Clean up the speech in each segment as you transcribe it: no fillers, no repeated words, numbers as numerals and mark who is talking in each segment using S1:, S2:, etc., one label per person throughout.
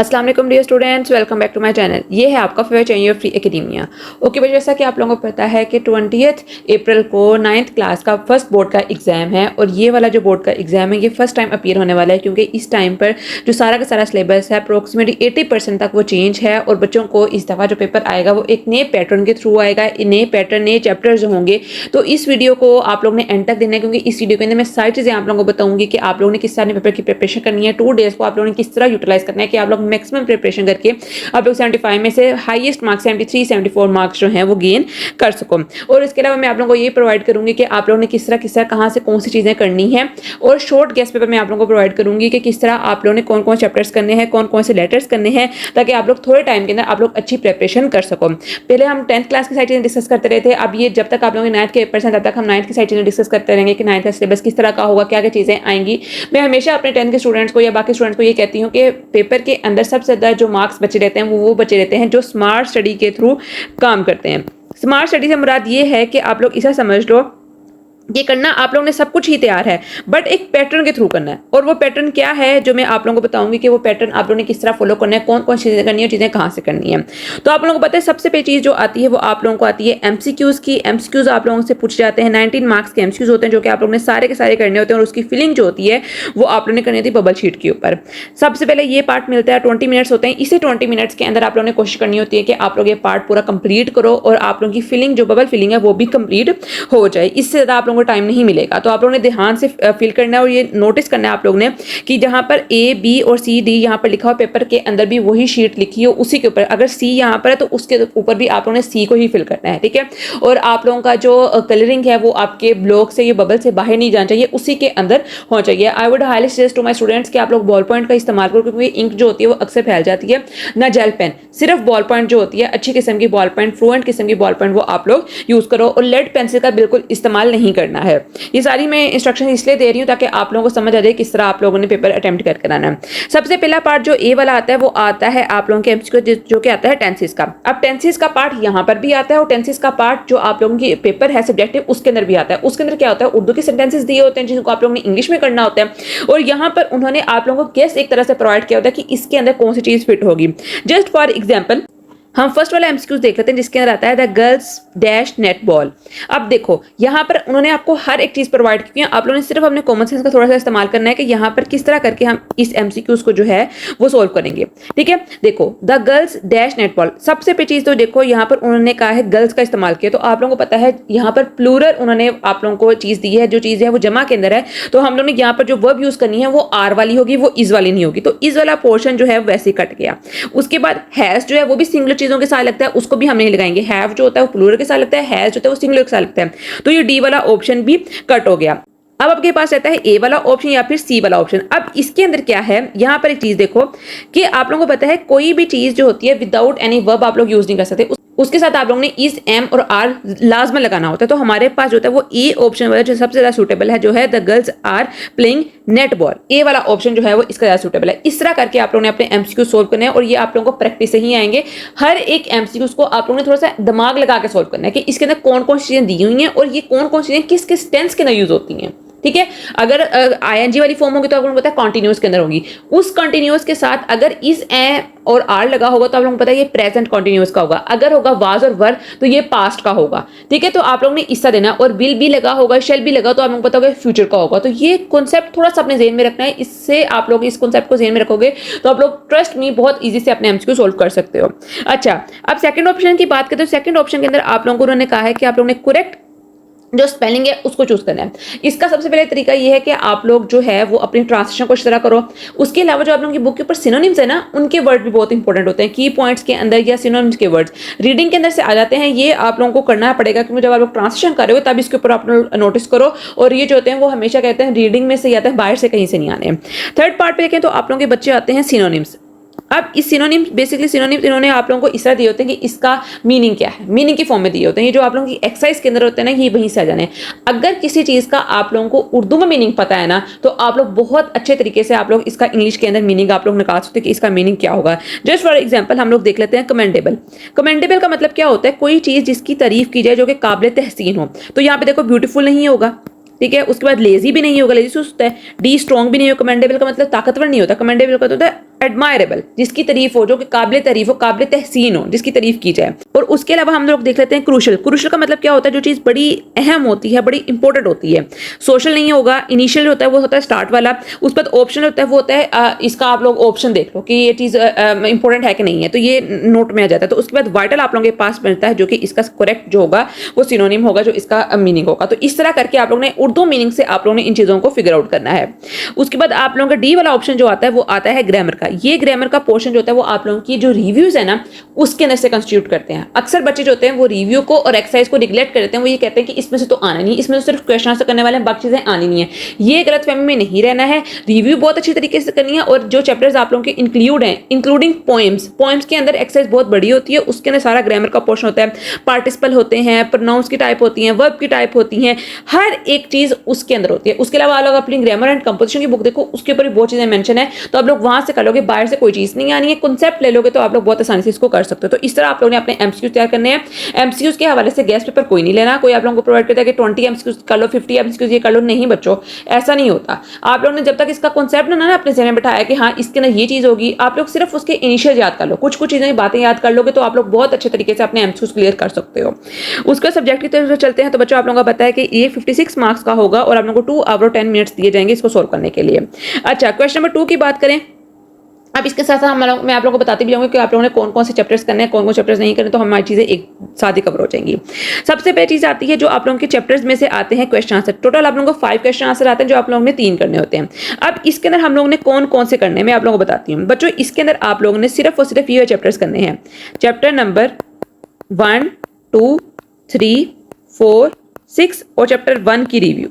S1: अस्सलाम वालेकुम dear students, welcome back to my channel. ये है आपका favourite channel Free Academia. Okay बच्चों, जैसा कि आप लोगों को पता है कि 20 अप्रैल को 9th क्लास का फर्स्ट बोर्ड का एग्जाम है और ये वाला जो बोर्ड का एग्जाम है ये फर्स्ट टाइम अपीयर होने वाला है, क्योंकि इस टाइम पर जो सारा का सारा सिलेबस है अप्रोक्सीमेटली 80% तक वो चेंज है और बच्चों को इस दफ़ा जो पेपर आएगा वो एक नए पैटर्न के थ्रू आएगा। नए पैटर्न, नए चैप्टर्स जो होंगे, तो इस वीडियो को आप लोगों ने एंड तक देना है, क्योंकि इस वीडियो के अंदर मैं सारी चीज़ें आप लोगों को बताऊंगी कि आप लोगों ने किस तरह पेपर की प्रिपरेशन करनी है, 2 डेज को आप लोगों ने किस तरह यूटिलाइज करना है कि आप लोग मैक्सिमम प्रिपरेशन करके आप लोग 75 में से हाईएस्ट मार्क्स 73 74 मार्क्स जो हैं वो गेन कर सको। और इसके अलावा मैं आप लोगों को ये प्रोवाइड करूंगी कि आप लोगों ने किस तरह कहाँ से कौन सी चीज़ें करनी है, और शॉर्ट गेस्ट पेपर मैं आप लोगों को प्रोवाइड करूंगी कि किस तरह आप लोगों ने कौन कौन चैप्टर्स करने हैं, कौन कौन से लेटर्स करने हैं, ताकि आप लोग थोड़े टाइम के अंदर आप लोग अच्छी प्रिपरेशन कर सको। पहले हम 10th क्लास की सारी चीज़ें डिस्कस करते रहे थे, अब ये जब तक आप लोगों के 9th के पेपर्स हैं तब तक हम 9th की सारी चीज़ें डिस्कस करते रहेंगे कि 9th का सिलेबस किस तरह का होगा, क्या क्या चीज़ें आएंगी। मैं हमेशा अपने 10th के स्टूडेंट्स को या बाकी स्टूडेंट्स को ये कहती हूँ कि पेपर के अंदर सबसे ज़्यादा जो मार्क्स बचे रहते हैं वो बचे रहते हैं जो स्मार्ट स्टडी के थ्रू काम करते हैं। स्मार्ट स्टडी से मुराद ये है कि आप लोग इसे समझ लो, ये करना आप लोगों ने सब कुछ ही तैयार है, बट एक पैटर्न के थ्रू करना है। और वो पैटर्न क्या है जो मैं आप लोगों को बताऊंगी कि वो पैटर्न आप लोगों ने किस तरह फॉलो करना है, कौन कौन चीज़ें करनी है, चीज़ें कहाँ से करनी है। तो आप लोगों को पता है सबसे पहली चीज़ जो आती है वो आप लोगों को आती है एमसीक्यूज़ की। एमसीक्यूज़ आप लोगों से पूछे जाते हैं, 19 मार्क्स के एमसीक्यूज़ होते हैं जो कि आप लोगों ने सारे के सारे करने होते हैं, और उसकी फिलिंग जो होती है वो आप लोगों ने करनी होती है बबल शीट के ऊपर। सबसे पहले ये पार्ट मिलता है, 20 मिनट्स होते हैं। इसी 20 मिनट्स के अंदर आप लोगों ने कोशिश करनी होती है कि आप लोग ये पार्ट पूरा कंप्लीट करो और आप लोगों की फिलिंग जो बबल फिलिंग है वो भी कंप्लीट हो जाए। इससे ज़्यादा आप लोगों को टाइम नहीं मिलेगा, तो आप लोगों ने ध्यान से फिल करना है। और ये नोटिस करना है आप लोगों ने कि जहां पर ए बी और सी डी यहाँ पर लिखा हो, पेपर के अंदर भी वही शीट लिखी हो, उसी के ऊपर अगर सी यहाँ पर है तो उसके ऊपर भी आप लोगों ने सी को ही फिल करना है, ठीक है। और आप लोगों का जो कलरिंग है वो आपके ब्लॉक से, ये बबल से बाहर नहीं जाना चाहिए, उसी के अंदर होना चाहिए। I would highly suggest to my students कि आप लोग बॉल पॉइंट का इस्तेमाल करो, क्योंकि इंक जो होती है वो अक्सर फैल जाती है। ना जेल पेन, सिर्फ बॉल पॉइंट जो होती है, अच्छी किस्म की बॉल पॉइंट, फ्लुएंट किस्म की बॉल पॉइंट वो आप लोग यूज करो। और लेड पेंसिल का बिल्कुल इस्तेमाल नहीं करना है। ये सारी मैं इंस्ट्रक्शन इसलिए दे रही हूं ताकि आप लोगों को समझ आ जाए किस तरह आप लोगों ने पेपर अटेम्प्ट करके आना है। सबसे पहला पार्ट जो ए वाला आता है वो आता है आप लोगों के एमसीक्यू जो कि आता है टेंसेस का। अब टेंसेस का पार्ट यहां पर भी आता है, और टेंसेस का पार्ट जो आप लोगों की पेपर है सब्जेक्टिव उसके अंदर भी आता है। उसके अंदर क्या होता है, उर्दू के सेंटेंसेस दिए होते हैं जिनको आप लोगों ने इंग्लिश में करना होता है, और यहां पर उन्होंने आप लोगों को गेस एक तरह से प्रोवाइड किया होता है कि इसके अंदर कौन सी चीज फिट होगी। जस्ट फॉर एग्जाम्पल हम फर्स्ट वाला एमसीक्यूज देख लेते हैं जिसके अंदर आता है the girls dash net ball. अब देखो यहाँ पर उन्होंने आपको हर एक चीज प्रोवाइड की है, आप लोगों ने सिर्फ अपने कॉमन सेंस का थोड़ा सा इस्तेमाल करना है कि यहाँ पर किस तरह करके हम इस एमसीक्यूज को जो है वो सोल्व करेंगे, ठीक है। देखो the girls dash net ball, सबसे पहली चीज तो देखो यहाँ पर उन्होंने कहा है गर्ल्स का इस्तेमाल किया, तो आप लोगों को पता है यहाँ पर प्लूरल उन्होंने आप लोगों को चीज दी है, जो चीज है वो जमा के अंदर है, तो हम लोगों ने यहाँ पर जो वर्ब यूज करनी है वो आर वाली होगी, वो इज वाली नहीं होगी। तो इज वाला पोर्शन जो है वैसे कट गया। उसके बाद हैज जो है वो भी सिंगुलर चीजों के साथ लगता है, उसको भी हम नहीं लगाएंगे। हैव जो होता है वो प्लूरल के साथ लगता है, हैज जो होता है वो सिंगुलर के साथ लगता है, तो ये डी वाला ऑप्शन भी कट हो गया। अब आपके पास रहता है ए वाला ऑप्शन या फिर सी वाला ऑप्शन। अब इसके अंदर क्या है, यहां पर एक चीज देखो कि आप लोगों को पता है कोई भी चीज जो होती है विदाउट एनी वर्ब आप लोग यूज नहीं कर सकते, उसके साथ आप लोगों ने इज, एम और आर लाजमन लगाना होता है। तो हमारे पास जो होता है वो ए ऑप्शन वाला जो सबसे ज्यादा सूटेबल है, जो है the girls are playing net ball, A वाला ऑप्शन जो है वो इसका ज्यादा सूटेबल है। इस तरह करके आप लोगों ने अपने एमसीक्यू सोल्व करने हैं, और ये आप लोगों को प्रैक्टिस से ही आएंगे। हर एक एमसीक्यू को आप लोगों ने थोड़ा सा दिमाग लगा के सोल्व करना है कि इसके अंदर कौन कौन सी चीजें दी हुई हैं और ये कौन कौन सी चीजें किस किस टेंस के अंदर यूज होती हैं, ठीक है। अगर आईएनजी वाली फॉर्म होगी तो आप लोगों को पता है कॉन्टिन्यूअस के अंदर होगी, उस कॉन्टिन्यूअस के साथ अगर इज, ए और आर लगा होगा तो आप लोगों को पता है ये प्रेजेंट कॉन्टिन्यूअस का होगा। अगर होगा वाज और वर तो ये पास्ट का होगा, ठीक है। तो आप लोगों ने इसका देना, और विल भी लगा होगा, शेल भी लगा तो आप लोगों को पता होगा फ्यूचर का होगा। तो ये कॉन्सेप्ट थोड़ा सा अपने ज़हन में रखना है, इससे आप लोग इस कॉन्सेप्ट को ज़हन में रखोगे तो आप लोग ट्रस्ट मी बहुत ईजी से अपने एमसीक्यू सोल्व कर सकते हो। अच्छा, अब सेकंड ऑप्शन की बात करते हो। सेकंड ऑप्शन के अंदर आप लोगों को उन्होंने कहा है कि आप लोगों ने करेक्ट जो स्पेलिंग है उसको चूज करना है। इसका सबसे पहले तरीका ये है कि आप लोग जो है वो अपनी ट्रांसलेशन को इस तरह करो। उसके अलावा जो आप लोगों की बुक के ऊपर सिनोनिम्स है ना, उनके वर्ड भी बहुत इंपॉर्टेंट होते हैं। की पॉइंट्स के अंदर या सिनोनिम्स के वर्ड्स रीडिंग के अंदर से आ जाते हैं, ये आप लोगों को करना पड़ेगा, क्योंकि जब आप लोग ट्रांसलेशन कर रहे हो तब इसके ऊपर आप लोग नोटिस करो। और ये जो होते हैं वो हमेशा कहते हैं रीडिंग में से ही आते हैं, बाहर से कहीं से नहीं आने। थर्ड पार्ट पे देखें तो आप लोगों के बच्चे आते हैं सिनोनिम्स। अब इस सिनोनिम, बेसिकली सिनोनिम्स इन्होंने आप लोगों को इस तरह दिए होते हैं कि इसका मीनिंग क्या है, मीनिंग की फॉर्म में दिए होते हैं। ये जो आप लोगों की एक्सरसाइज के अंदर होते हैं ना, ये वहीं से आ जाने। अगर किसी चीज़ का आप लोगों को उर्दू में मीनिंग पता है ना, तो आप लोग बहुत अच्छे तरीके से आप लोग इसका इंग्लिश के अंदर मीनिंग आप लोग निकाल सकते हैं कि इसका मीनिंग क्या होगा। जस्ट फॉर एग्जाम्पल हम लोग देख लेते हैं कमेंडेबल। कमेंडेबल का मतलब क्या होता है, कोई चीज़ जिसकी तारीफ की जाए, जो कि काबिल तहसीन हो। तो यहाँ पे देखो ब्यूटीफुल नहीं होगा, ठीक है। उसके बाद लेजी भी नहीं होगा, लेजी सुस्त है। डी स्ट्रॉन्ग भी नहीं होगा। कमेंडेबल का मतलब ताकतवर नहीं होता, कमेंडेबल का होता है एडमायरेबल, जिसकी तारीफ हो, जो कि काबिल तारीफ हो, काबिल तहसीन हो, जिसकी तारीफ की जाए। और उसके अलावा हम लोग देख लेते हैं क्रूशल। क्रूशल का मतलब क्या होता है? जो चीज़ बड़ी अहम होती है, बड़ी इंपॉर्टेंट होती है। सोशल नहीं होगा, इनिशियल होता है वो होता है स्टार्ट वाला, उस पर ऑप्शन होता है वो होता है इसका आप लोग ऑप्शन देख लो कि ये चीज़ इंपॉर्टेंट है कि नहीं है, तो ये नोट में आ जाता है। तो उसके बाद वाइटल आप लोगों के पास मिलता है, जो कि इसका करेक्ट जो होगा वो सिनोनिम होगा, जो इसका मीनिंग होगा। तो इस तरह करके आप लोगों ने उर्दू मीनिंग से आप लोगों ने इन चीज़ों को फिगर आउट करना है। उसके बाद आप लोगों का डी वाला ऑप्शन जो आता है वो आता है ग्रामर का। ये ग्रामर का पोर्शन जो होता है वो आप लोगों की जो रिव्यूज है ना उसके अंदर से कंस्टिट्यूट करते हैं। अक्सर बच्चे जो होते हैं वो रिव्यू को और एक्सरसाइज को निगलेक्ट करते हैं, वो ये कहते हैं कि इसमें से तो आना नहीं, इसमें तो सिर्फ क्वेश्चन आंसर करने वाले हैं, बाकी चीजें आनी नहीं है। ये गलतफहमी में नहीं रहना है, रिव्यू बहुत अच्छी तरीके से करनी है। और जो चैप्टर्स आप लोगों के इंक्लूड हैं, इंक्लूडिंग पोएम्स, पोएम्स के अंदर एक्सरसाइज बहुत बड़ी होती है, उसके अंदर सारा ग्रामर का पोर्शन होता है, पार्टिसिपल होते हैं, प्रोनाउंस की टाइप होती हैं, वर्ब की टाइप होती हैं, हर एक चीज उसके अंदर होती है। उसके अलावा आप लोग अपनी ग्रामर एंड कंपोजिशन की बुक देखो, उसके ऊपर भी बहुत चीजें मेंशन है, तो आप लोग वहां से कर लोगे, बाहर से कोई चीज नहीं आनी है। कॉन्सेप्ट ले लोगे तो आप लोग बहुत आसानी से इसको कर सकते हो। तो इस तरह आप लोगों ने अपने एमसीक्यूज तैयार करने हैं। एमसीक्यूज के हवाले से गेस्ट पेपर कोई नहीं लेना, कोई आप लोगों को प्रोवाइड करता है कि 20 एमसीक्यूज कर लो, 50 एमसीक्यूज ये कर लो, नहीं बच्चों, ऐसा नहीं होता। आप लोगों ने जब तक इसका कॉन्सेप्ट ना अपने जहन में बैठाया कि हाँ इसके अंदर ये चीज होगी, आप लोग सिर्फ उसके इनिशियल याद कर लो, कुछ कुछ चीजें बातें याद कर लोगे तो आप लोग बहुत अच्छे तरीके से अपने एमसीक्यूज क्लियर कर सकते हो। उसके सब्जेक्ट की तरफ चलते हैं। तो बच्चों आप लोगों को पता है कि ये 56 मार्क्स का होगा और आप लोगों को 2 आवर 10 मिनट्स दिए जाएंगे इसको सोल्व करने के लिए। अच्छा, क्वेश्चन नंबर 2 की बात करें। अब इसके साथ साथ मैं आप लोगों को बताती भी जाऊंगी कि आप लोगों ने कौन कौन से चैप्टर्स करने हैं, कौन कौन चैप्टर्स नहीं करने, तो हमारी चीजें एक साथ ही कवर हो जाएंगी। सबसे पहली चीज आती है जो आप लोगों के चैप्टर्स में से आते हैं क्वेश्चन आंसर। टोटल आप लोगों को 5 क्वेश्चन आंसर आते हैं, जो आप लोगों ने 3 करने होते हैं। अब इसके अंदर हम लोगों ने कौन कौन से करने हैं मैं आप लोगों को बताती हूँ। बच्चों इसके अंदर आप लोगों ने सिर्फ और सिर्फ ये चैप्टर्स करने हैं, चैप्टर नंबर 1, 2, 3, 4, 6 और चैप्टर 1 की रिव्यू।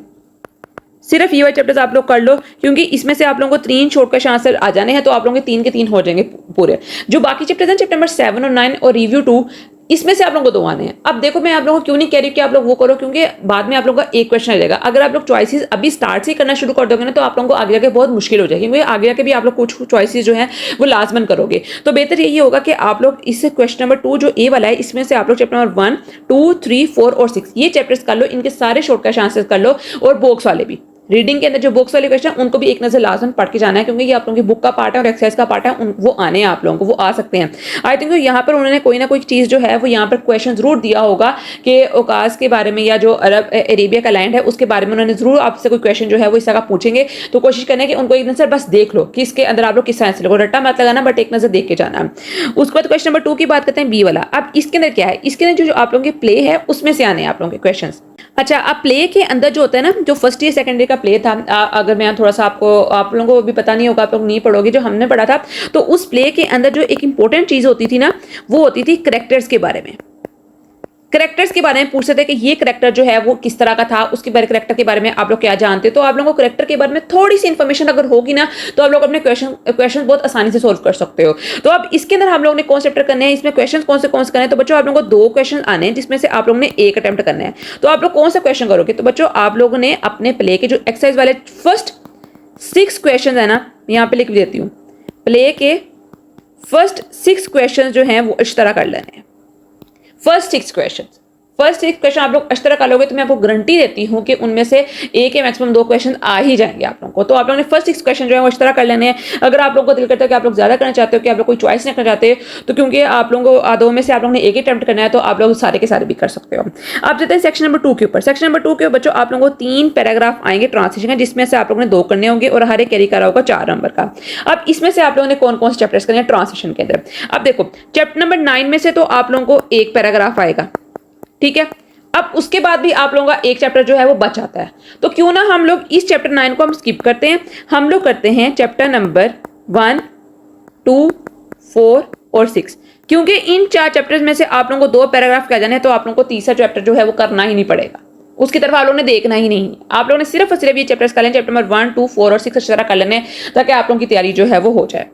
S1: सिर्फ ये वाले चैप्टर्स आप लोग कर लो, क्योंकि इसमें से आप लोगों को 3 शॉर्ट क्वेश्चन आंसर आ जाने हैं, तो आप लोगों के 3 के 3 हो जाएंगे पूरे। जो बाकी चैप्टर्स हैं, चैप्टर नंबर 7 और 9 और रिव्यू 2, इसमें से आप लोगों को 2 आने हैं। अब देखो मैं आप लोगों को क्यों नहीं कह रही कि आप लोग वो करो, क्योंकि बाद में आप लोगों का एक क्वेश्चन रहेगा। अगर आप लोग चॉइसेस अभी स्टार्ट से करना शुरू कर दोगे ना, तो आप लोगों को आगे जाके बहुत मुश्किल हो जाएगी, क्योंकि आगे जाके भी आप लोग कुछ चॉइसेस जो है वो लाजमन करोगे। तो बेहतर यही होगा कि आप लोग इस क्वेश्चन नंबर 2 जो ए वाला है, इसमें से आप लोग चैप्टर नंबर 1, 2, 3, 4 और 6 ये चैप्टर्स कर लो, इनके सारे शॉर्ट क्वेश्चन आंसर कर लो। और बॉक्स वाले भी, रीडिंग के अंदर जो बुक्स वाले क्वेश्चन उनको भी एक नजर लाजम पढ़ के जाना है, क्योंकि ये आप लोगों की बुक का पार्ट है और एक्सरसाइज का पार्ट है, वो आने हैं आप लोगों को, वो आ सकते हैं। आई थिंक तो यहाँ पर उन्होंने कोई ना कोई चीज़ जो है वो यहाँ पर क्वेश्चन जरूर दिया होगा कि ओकास के बारे में या जो अरेबिया का लैंड है उसके बारे में उन्होंने जरूर आपसे कोई क्वेश्चन जो है वो इस तरह पूछेंगे। तो कोशिश करना है कि उनको एक नजर बस देख लो कि इसके अंदर आप लोग किस आंसर रट्टा मत लगाना, बट एक नजर देख के जाना। उसके बाद क्वेश्चन नंबर 2 की बात करते हैं, बी वाला। अब इसके अंदर क्या है, इसके अंदर जो आप लोगों के प्ले है उसमें से आने हैं आप लोगों के क्वेश्चन। अच्छा, अब प्ले के अंदर जो होता है ना, जो फर्स्ट ईयर सेकेंड ईयर का प्ले था, अगर मैं थोड़ा सा आप लोगों को भी पता नहीं होगा, आप लोग नहीं पढ़ोगे, जो हमने पढ़ा था, तो उस प्ले के अंदर जो एक इंपॉर्टेंट चीज होती थी ना, वो होती थी करेक्टर्स के बारे में। करेक्टर्स के बारे में पूछते थे कि ये करेक्टर जो है वो किस तरह का था, उसके बारे करेक्टर के बारे में आप लोग क्या जानते हो। तो आप लोगों को करेक्टर के बारे में थोड़ी सी इन्फॉर्मेशन अगर होगी ना, तो आप लोग अपने क्वेश्चन बहुत आसानी से सोल्व कर सकते हो। तो अब इसके अंदर हम लोगों ने कौन से चैप्टर करने हैं, इसमें क्वेश्चन कौन से करने हैं। तो बच्चों आप लोगों को 2 क्वेश्चन आने हैं, जिसमें से आप लोगों ने एक अटेम्प्ट करना है। तो आप लोग कौन सा क्वेश्चन करोगे, तो बच्चों आप लोगों ने अपने प्ले के जो एक्सरसाइज वाले फर्स्ट 6 क्वेश्चन है ना, यहाँ पे लिख देती हूँ, प्ले के फर्स्ट 6 क्वेश्चन जो हैं वो इस तरह कर लेने हैं। फर्स्ट 6 क्वेश्चन आप लोग इस तरह कर लोगे तो मैं आपको गारंटी देती हूँ कि उनमें से एक या मैक्सिमम 2 क्वेश्चन आ ही जाएंगे आप लोगों को। तो आप लोगों ने फर्स्ट 6 क्वेश्चन जो है वो इस तरह कर लेने हैं। अगर आप लोगों को दिल करता है कि आप लोग ज्यादा करना चाहते हो, कि आप लोग कोई चॉइस नहीं करना चाहते, तो क्योंकि आप लोगों को आधों में से आप लोगों ने एक ही अटेम्प्ट करना है, तो आप लोग सारे के सारे भी कर सकते हो। आप जाते हैं सेक्शन नंबर 2 के ऊपर। सेक्शन नंबर 2 के ऊपर बच्चों आप लोगों को 3 पैराग्राफ आएंगे ट्रांसलेशन का, जिसमें से आप लोगों ने 2 करने होंगे और हर एक कैरी करा होगा 4 नंबर का। अब इसमें से आप लोगों ने कौन कौन से चैप्टर्स करने हैं ट्रांसलेशन के अंदर। अब देखो चैप्टर नंबर 9 में से तो आप लोगों को एक पैराग्राफ आएगा, ठीक है। अब उसके बाद भी आप लोगों का एक चैप्टर जो है वो बच आता है, तो क्यों ना हम लोग इस चैप्टर 9 को हम स्किप करते हैं, हम लोग करते हैं चैप्टर नंबर 1, 2, 4 और 6, क्योंकि इन 4 चैप्टर्स में से आप लोगों को 2 पैराग्राफ कह जाने हैं, तो आप लोगों को तीसरा चैप्टर जो है वो करना ही नहीं पड़ेगा, उसकी तरफ आप लोगों ने देखना ही नहीं। आप लोगों ने सिर्फ और सिर्फ ये चैप्टर्स कर लें, चैप्टर नंबर 1, 2, 4 और 6 इस तरह कर लेने, ताकि आप लोगों की तैयारी जो है वो हो जाए,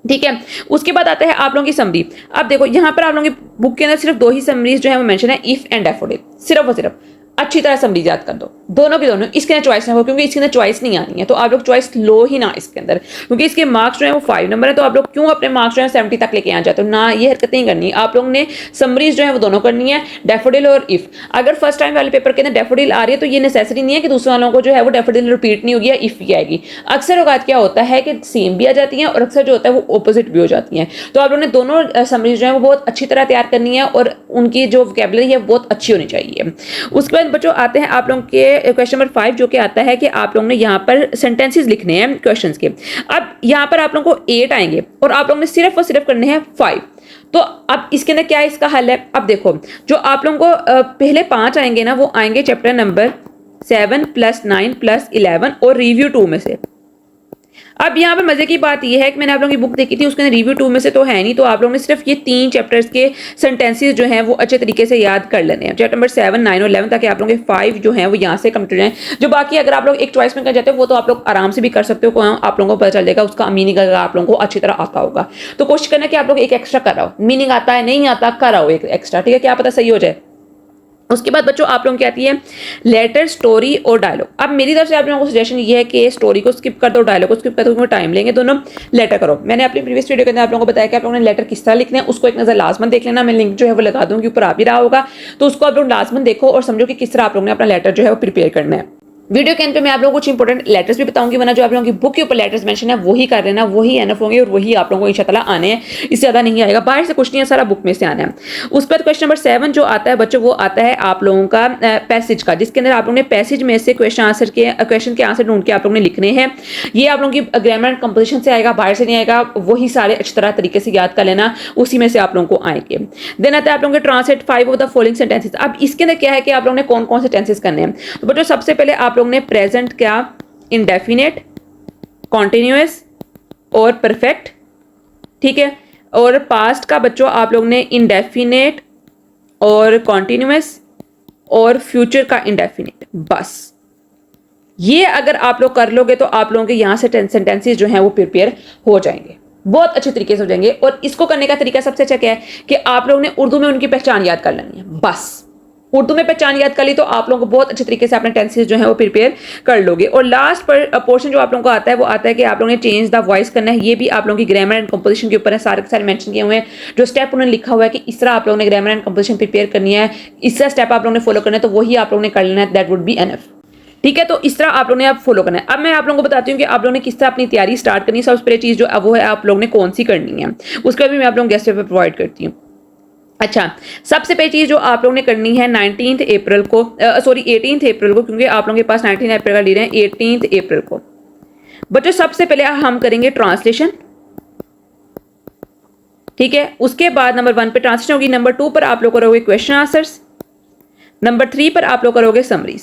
S1: ठीक है। उसके बाद आता है आप लोगों की समरी। अब देखो यहाँ पर आप लोगों की बुक के अंदर सिर्फ 2 ही समरीज जो है वो मेंशन है, इफ एंड एफोर्डेड, सिर्फ और सिर्फ। अच्छी तरह समरी याद कर दो, दोनों के दोनों। इसके अंदर चॉइस ना हो, क्योंकि इसके अंदर चॉइस नहीं आनी है, तो आप लोग चॉइस लो ही ना इसके अंदर, क्योंकि इसके मार्क्स जो है वो 5 नंबर है, तो आप लोग क्यों अपने मार्क्स जो है 70 तक लेके आ जाते हो ना, ये हरकत नहीं करनी। आप लोग ने समरीज जो है वो दोनों करनी है, डैफोडिल और इफ। अगर फर्स्ट टाइम वाले पेपर के अंदर डैफोडिल आ रही है तो ये नेसेसरी नहीं है कि दूसरे वालों को जो है वो डैफोडिल रिपीट नहीं होगी या इफ भी आएगी। अक्सर औकात क्या होता है कि सेम भी आ जाती हैं और अक्सर जो होता है वो ऑपोजिट भी हो जाती हैं। तो आप लोगों ने दोनों समरीज जो है वो बहुत अच्छी तरह तैयार करनी है और उनकी जो वोकैबुलरी है बहुत अच्छी होनी चाहिए। उसके बाद बच्चों आते हैं आप लोगों के क्वेश्चन नंबर 5, जो कि आता है कि आप लोगों ने यहाँ पर सेंटेंसेस लिखने हैं क्वेश्चंस के। अब यहाँ पर आप लोगों को 8 आएंगे और आप लोगों ने सिर्फ और सिर्फ करने हैं 5। तो अब इसके अंदर क्या है इसका हल है। अब देखो जो आप लोगों को पहले 5 आएंगे ना, वो आएंगे चैप्टर नंबर 7 + 9 + 11 और रिव्यू 2 में से। अब यहाँ पर मजे की बात यह है कि मैंने आप लोगों की बुक देखी थी, उसके अंदर रिव्यू 2 में से तो है नहीं, तो आप लोगों ने सिर्फ ये 3 चैप्टर्स के सेंटेंसेस जो हैं वो अच्छे तरीके से याद कर लेने हैं, चैप्टर नंबर 7, 9 और 11, ताकि आप लोगों के 5 जो हैं वो यहाँ से कंप्लीट हो जाएं। जो बाकी अगर आप लोग एक चॉइस में कर जाते हो वो तो आप लोग आराम से भी कर सकते हो, आप लोगों को पता चल जाएगा उसका मीनिंग अगर आप लोगों को अच्छी तरह आता होगा। तो कोशिश करना कि आप लोग एक एक्स्ट्रा कराओ, मीनिंग आता है नहीं आता कराओ एक एक्स्ट्रा, ठीक है, क्या पता सही हो जाए। उसके बाद बच्चों आप लोगों की आती है लेटर, स्टोरी और डायलॉग। अब मेरी तरफ से आप लोगों को सजेशन ये है कि स्टोरी को स्किप कर दो, डायलॉग को स्किप कर दो, क्योंकि टाइम लेंगे दोनों। लेटर करो, मैंने अपनी प्रीवियस वीडियो के अंदर आप लोगों को बताया कि आप लोगों ने लेटर किस तरह लिखना है, उसको एक नजर लाजमन देख लेना। मैं लिंक जो है वो लगा दूंगी, ऊपर आ भी रहा होगा, तो उसको आप लोग लाजमन देखो और समझो कि किस तरह आप लोगों ने अपना लेटर जो है वो प्रिपेयर करना है। वीडियो के अंत पे मैं आप लोगों को कुछ इंपॉर्टेंट लेटर्स भी बताऊंगी, वरना जो आप लोगों की बुक के ऊपर लेटर्स मेंशन है वही कर लेना, वही एनफ होंगे और वही आप लोगों को इंशाल्लाह आने हैं, इससे ज़्यादा नहीं आएगा, बाहर से कुछ नहीं है, सारा बुक में से आना है। उसके बाद क्वेश्चन नंबर 7 जो आता है बच्चों, वो आता है आप लोगों का पैसेज का, जिसके अंदर आप लोगों ने पैसेज में से क्वेश्चन के आंसर ढूंढ के आप लोगों ने लिखने हैं। ये आप लोगों की ग्रामर एंड कंपोजिशन से आएगा, बाहर से नहीं आएगा, वही सारे अच्छी तरह तरीके से याद कर लेना, उसी में से आप लोगों को आएंगे। देन आता है आप लोगों के translate 5 of the following sentences. अब इसके अंदर क्या है कि आप लोगों ने कौन कौन से टेंसेस करने हैं। तो बच्चों सबसे पहले आप लोगों ने प्रेजेंट क्या, इंडेफिनेट, कॉन्टिन्यूअस और परफेक्ट, ठीक है। और पास्ट का बच्चों आप लोग ने इंडेफिनेट और कॉन्टिन्यूअस और फ्यूचर का इंडेफिनेट, बस ये अगर आप लोग कर लोगे तो आप लोगों के यहां से सेंटेंसेस जो हैं वो प्रिपेयर हो जाएंगे, बहुत अच्छे तरीके से हो जाएंगे। और इसको करने का तरीका सबसे अच्छा क्या है कि आप लोगों ने उर्दू में उनकी पहचान याद कर लेनी है, बस उर्दू में पहचान याद कर ली तो आप लोगों को बहुत अच्छे तरीके से अपने टेंसेस जो है वो प्रिपेयर कर लोगे। और लास्ट पर पोर्शन जो आप लोगों को आता है वो आता है कि आप लोगों ने चेंज द वॉइस करना है। ये भी आप लोगों की ग्रामर एंड कंपोजिशन के ऊपर है, सारे के सारे मेंशन किए हुए हैं, जो स्टेप उन्होंने लिखा हुआ है कि इस तरह आप लोगों ने ग्रामर एंड कंपोजिशन प्रिपेयर करनी है, इस तरह स्टेप आप लोगों ने फॉलो करना है, तो वही आप लोगों ने कर लेना है, दैट वुड बी एनफ, ठीक है। तो इस तरह आप लोगों ने आप फॉलो करना है। अब मैं आप लोगों को बताती हूँ कि आप लोगों ने किस तरह अपनी तैयारी स्टार्ट करनी है। सबसे पहले चीज़ जो वो है आप लोगों ने कौन सी करनी है, उसका भी मैं आप लोगों को गेस्ट पेपर प्रोवाइड करती हूँ। अच्छा, सबसे पहली चीज़ जो आप लोगों ने करनी है 18 अप्रैल को, सॉरी 18 अप्रैल को, क्योंकि आप लोगों के पास 19 अप्रैल का लीड है, 18 अप्रैल को बच्चों सबसे पहले हम करेंगे ट्रांसलेशन, ठीक है। उसके बाद नंबर 1 पे ट्रांसलेशन होगी, नंबर 2 पर आप लोग करोगे क्वेश्चन आंसर्स, नंबर 3 पर आप लोग करोगे समरीज,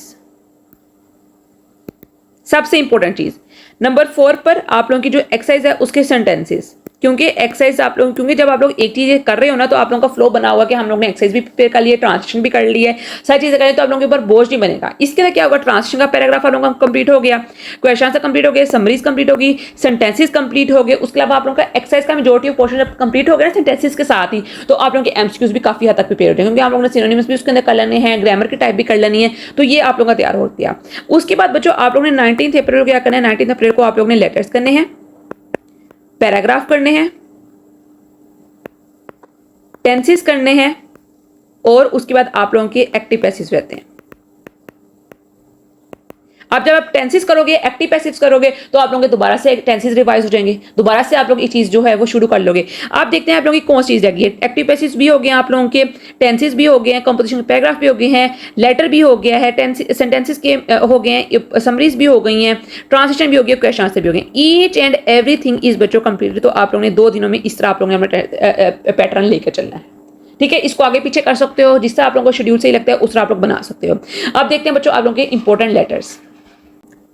S1: सबसे इंपॉर्टेंट चीज। नंबर 4 पर आप लोगों की जो एक्सरसाइज है उसके सेंटेंसेस, क्योंकि एक्सरसाइज आप लोग, क्योंकि जब आप लोग एक चीज कर रहे हो ना तो आप लोगों का फ्लो बना हुआ कि हम लोग ने एक्सरसाइज भी प्रिपेयर कर लिया, ट्रांसलेशन भी कर लिया है, सारी चीजें करें तो आप लोगों के ऊपर बोझ नहीं बनेगा। इसके लिए क्या होगा, ट्रांसलेशन का पैराग्राफ आप लोगों का कंप्लीट हो गया, क्वेश्चन आंसर कंप्लीट हो गए, समरीज कंप्लीट होगी, सेंटेंसेस कंप्लीट हो गए। उसके अलावा आप लोगों का एक्सरसाइज का मेजॉरिटी ऑफ पोर्शन जब कंप्लीट हो गया सेंटेंसेस के साथ ही, तो आप लोगों के एमसीक्यूज भी काफी हद तक प्रिपेयर हो जाएंगे, क्योंकि आप लोगों ने सिनोनिम्स भी उसके अंदर कर लेने हैं, ग्रामर की टाइप भी कर लेनी है, तो ये आप लोगों का तैयार हो गया। उसके बाद बच्चों आप लोगों ने 19 अप्रैल को क्या करना है, 19 अप्रैल को आप लोगों ने लेटर्स करने हैं, पैराग्राफ करने हैं, टेंसेस करने हैं, और उसके बाद आप लोगों के एक्टिव पैसेज रहते हैं। अब जब आप टेंसेस करोगे, एक्टिव पैसिव्स करोगे, तो आप लोगों के दोबारा से टेंसेस रिवाइज हो जाएंगे, दोबारा से आप लोग ये चीज जो है वो शुरू कर लोगे। आप देखते हैं आप लोगों की कौन सी चीज रहेगी, एक्टिव पैसिव्स भी हो गए आप लोगों के, टेंसेस भी हो गए हैं, कंपोजिशन पैराग्राफ भी हो गए हैं, लेटर भी हो गया है, सेंटेंसेस के हो गए हैं, समरीज भी हो गई हैं, ट्रांसलेशन भी हो गया, क्वेश्चन आंसर भी हो गए। ईच एंड एवरीथिंग इज बच्चों कंप्लीट। तो आप लोगों ने 2 दिनों में इस तरह आप लोगों ने अपना पैटर्न लेकर चलना है, ठीक है। इसको आगे पीछे कर सकते हो, जिस तरह आप लोगों को शेड्यूल सही लगता है उस तरह आप लोग बना सकते हो। अब देखते हैं बच्चों आप लोगों के इंपॉर्टेंट लेटर्स।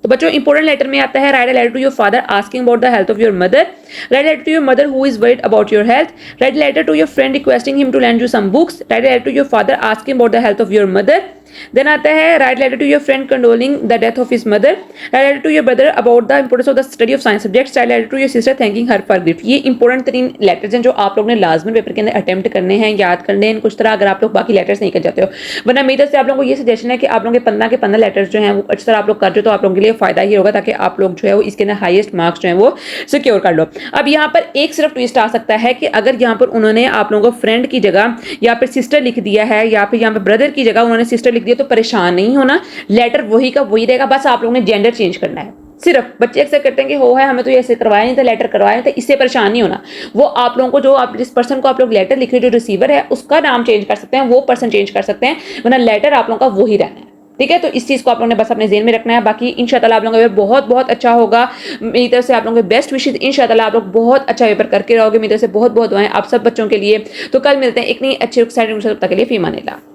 S1: तो बच्चों इंपॉर्टेंट लेटर में आता है, write a letter to your father asking about the health of your mother, write a letter to your mother who is worried about your health, write a letter to your friend requesting him to lend you some books, write a letter to your father asking about the health of your mother, then आता है write letter to your friend condoling the death of his mother, right letter to your brother about the importance of the study of science subjects, write letter to your sister thanking her for gift. ये important 3 letters हैं जो आप लोग ने लाजमी paper के अंदर attempt करने हैं, याद करने हैं कुछ तरह, अगर आप लोग बाकी लेटर्स नहीं कर जाते हो। वरना मेरी तरफ से आप लोगों को ये सजेशन है कि आप लोगों के 15 लेटर्स जो हैं वो अच्छी तरह आप लोग कर दो, तो आप लोगों के लिए फायदा ही होगा, ताकि आप लोग जो है वो इसके अंदर हाईएस्ट मार्क्स जो है वो सिक्योर कर लो। अब यहाँ पर एक सिर्फ ट्विस्ट आ सकता है कि अगर यहाँ पर उन्होंने आप लोगों को फ्रेंड की जगह या फिर सिस्टर लिख दिया है, या फिर यहाँ पर ब्रदर की जगह उन्होंने सिस्टर लिख दिया, तो परेशान नहीं होना, लेटर वही का वही रहेगा, बस आप लोगों ने जेंडर चेंज करना है। सिर्फ बच्चे अक्सर करते हैं कि हो है हमें तो ये ऐसे करवाया नहीं था, लेटर करवाया नहीं था, इससे परेशान नहीं होना। वो आप लोगों को जो आप जिस पर्सन को आप लोग लेटर लिख रहे हो, जो रिसीवर है, उसका नाम चेंज कर सकते हैं, वो पर्सन चेंज कर सकते हैं, वरना लेटर आप लोगों का वही रहना है। ठीक है, तो इस चीज़ को आप लोगों ने बस अपने ज़हन में रखना है। बाकी इंशाअल्लाह आप लोगों का पेपर बहुत बहुत अच्छा होगा। मेरी तरफ से आप लोगों के बेस्ट विशेज, इंशाअल्लाह आप लोग बहुत अच्छा पेपर करके रहोगे। मेरी तरफ से बहुत बहुत दुआएं आप सब बच्चों के लिए। तो कल मिलते हैं एक नई अच्छी एक्साइटिंग तक के लिए। फी अमान अल्लाह।